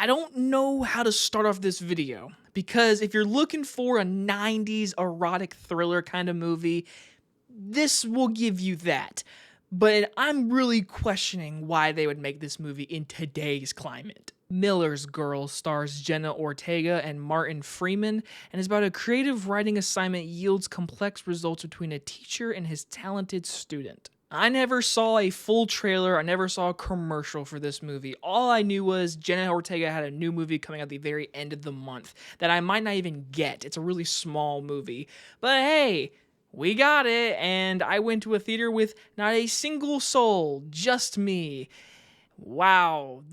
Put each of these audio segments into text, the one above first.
I don't know how to start off this video because if you're looking for a 90s erotic thriller kind of movie, this will give you that. But I'm really questioning why they would make this movie in today's climate. Miller's Girl stars Jenna Ortega and Martin Freeman and is about a creative writing assignment yields complex results between a teacher and his talented student. I never saw a full trailer, I never saw a commercial for this movie. All I knew was Jenna Ortega had a new movie coming out at the very end of the month that I might not even get. It's a really small movie. But hey, we got it, and I went to a theater with not a single soul, just me. Wow,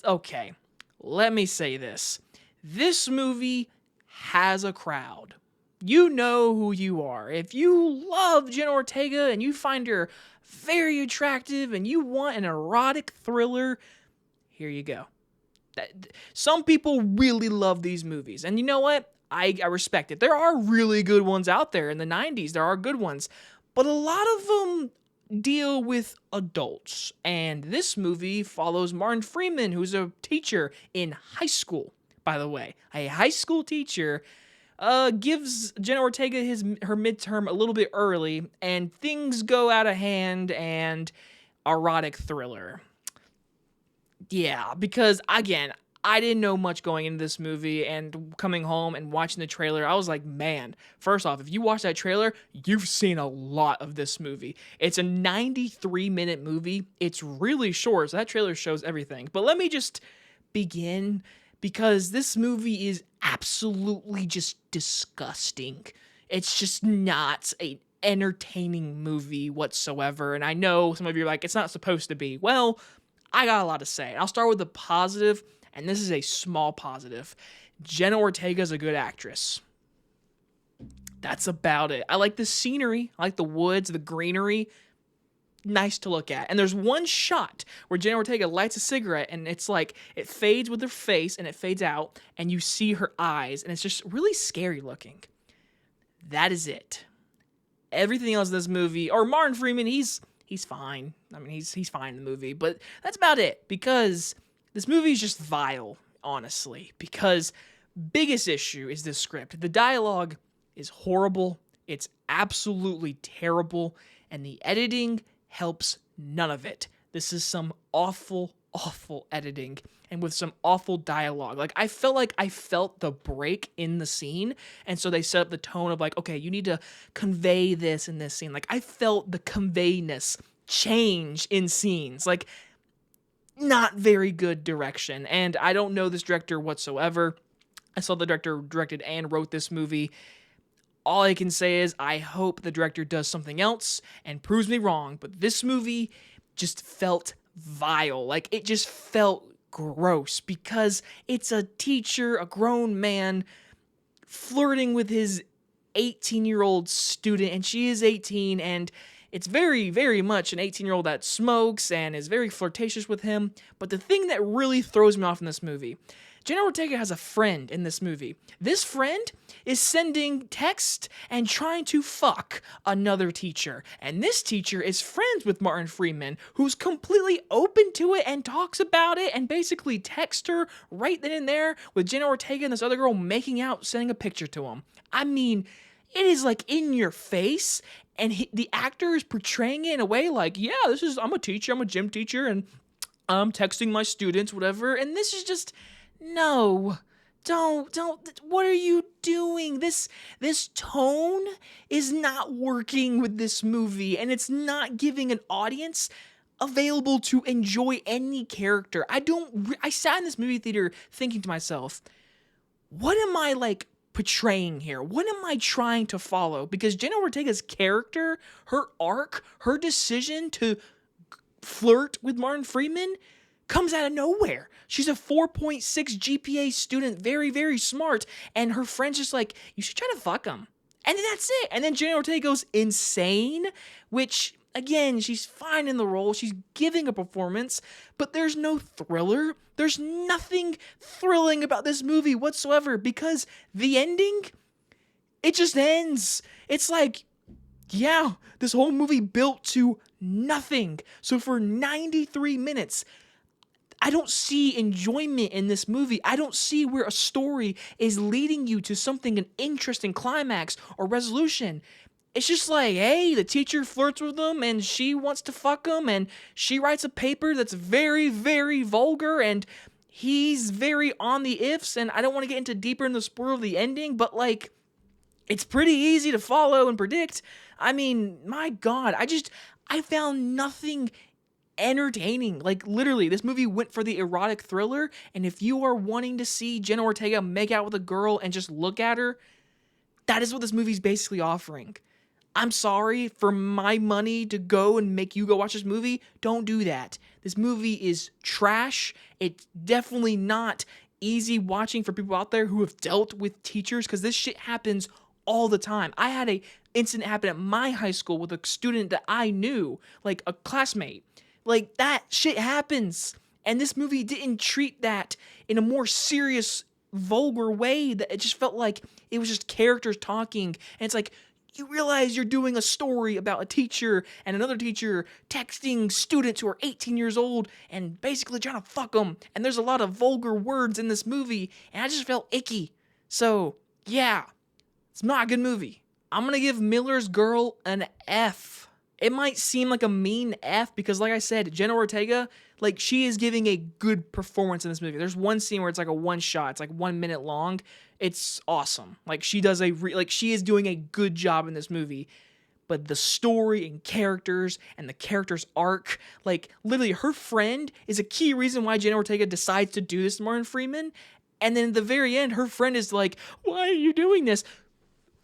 okay, let me say this. This movie has a crowd. You know who you are. If you love Jenna Ortega and you find her very attractive and you want an erotic thriller, here you go. Some people really love these movies, and you know what? I respect it. There are really good ones out there in the 90s. There are good ones, but a lot of them deal with adults, and this movie follows Martin Freeman, who's a teacher in high school, by the way. A high school teacher gives Jenna Ortega her midterm a little bit early, and things go out of hand, and erotic thriller. Yeah, because again, I didn't know much going into this movie, and coming home and watching the trailer, I was like, man, first off, if you watch that trailer, you've seen a lot of this movie. It's a 93-minute movie. It's really short, so that trailer shows everything. But let me just begin, because this movie is absolutely just disgusting. It's just not an entertaining movie whatsoever, and I know some of you are like, it's not supposed to be. Well, I got a lot to say. I'll start with the positive, and this is a small positive. Jenna Ortega's a good actress. That's about it. I like the scenery. I like the woods, the greenery. Nice to look at. And there's one shot where Jenna Ortega lights a cigarette, and it's like, it fades with her face, and it fades out, and you see her eyes, and it's just really scary looking. That is it. Everything else in this movie, or Martin Freeman, he's fine. I mean, he's fine in the movie, but that's about it, because this movie is just vile, honestly, because biggest issue is this script. The dialogue is horrible. It's absolutely terrible, and the editing helps none of it. This is some awful, awful editing, and with some awful dialogue. Like, I felt the break in the scene, and so they set up the tone of like, okay, you need to convey this in this scene. Like, I felt the conveyness change in scenes. Like, not very good direction, and I don't know this director whatsoever. I saw the director directed and wrote this movie. All I can say is I hope the director does something else and proves me wrong, but this movie just felt vile. Like, it just felt gross, because it's a teacher, a grown man, flirting with his 18-year-old student, and she is 18, and it's very, very much an 18-year-old that smokes and is very flirtatious with him. But the thing that really throws me off in this movie, Jenna Ortega has a friend in this movie. This friend is sending text and trying to fuck another teacher. And this teacher is friends with Martin Freeman, who's completely open to it and talks about it and basically texts her right then and there, with Jenna Ortega and this other girl making out, sending a picture to him. I mean, it is like in your face, and the actor is portraying it in a way like, yeah, I'm a teacher, I'm a gym teacher, and I'm texting my students, whatever, and this is just, no, don't, what are you doing? This tone is not working with this movie, and it's not giving an audience available to enjoy any character. I sat in this movie theater thinking to myself, what am I, like, portraying here? What am I trying to follow? Because Jenna Ortega's character, her arc, her decision to flirt with Martin Freeman comes out of nowhere. She's a 4.6 GPA student, very, very smart, and her friend's just like, you should try to fuck him. And then that's it. And then Jenna Ortega goes insane, which, again, she's fine in the role. She's giving a performance, but there's no thriller. There's nothing thrilling about this movie whatsoever, because the ending, it just ends. It's like, yeah, this whole movie built to nothing. So for 93 minutes, I don't see enjoyment in this movie. I don't see where a story is leading you to something, an interesting climax or resolution. It's just like, hey, the teacher flirts with him and she wants to fuck him and she writes a paper that's very, very vulgar and he's very on the ifs, and I don't want to get into deeper in the spoiler of the ending, but like, it's pretty easy to follow and predict. I mean, my God, I found nothing entertaining. Like, literally, this movie went for the erotic thriller, and if you are wanting to see Jenna Ortega make out with a girl and just look at her, that is what this movie's basically offering. I'm sorry, for my money to go and make you go watch this movie, don't do that. This movie is trash. It's definitely not easy watching for people out there who have dealt with teachers, because this shit happens all the time. I had a incident happen at my high school with a student that I knew, like a classmate. Like, that shit happens. And this movie didn't treat that in a more serious, vulgar way. That it just felt like it was just characters talking. And it's like, you realize you're doing a story about a teacher and another teacher texting students who are 18 years old and basically trying to fuck them. And there's a lot of vulgar words in this movie, and I just felt icky. So, yeah, it's not a good movie. I'm going to give Miller's Girl an F. It might seem like a mean F because, like I said, Jenna Ortega, like, she is giving a good performance in this movie. There's one scene where it's like a one shot. It's like 1 minute long. It's awesome. Like, she does she is doing a good job in this movie. But the story and characters and the character's arc, like, literally, her friend is a key reason why Jenna Ortega decides to do this to Martin Freeman. And then at the very end, her friend is like, why are you doing this?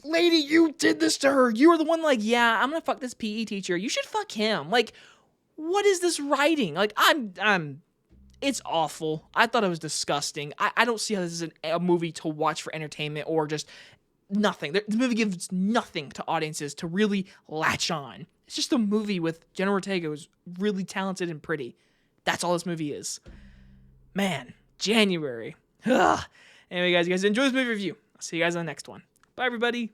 Lady, you did this to her. You were the one like, yeah, I'm gonna fuck this PE teacher. You should fuck him. Like, what is this writing? Like, it's awful. I thought it was disgusting. I don't see how this is a movie to watch for entertainment or just nothing. The movie gives nothing to audiences to really latch on. It's just a movie with Jenna Ortega who's really talented and pretty. That's all this movie is. Man, January. Ugh. Anyway, guys, you guys enjoy this movie review. I'll see you guys on the next one. Bye, everybody.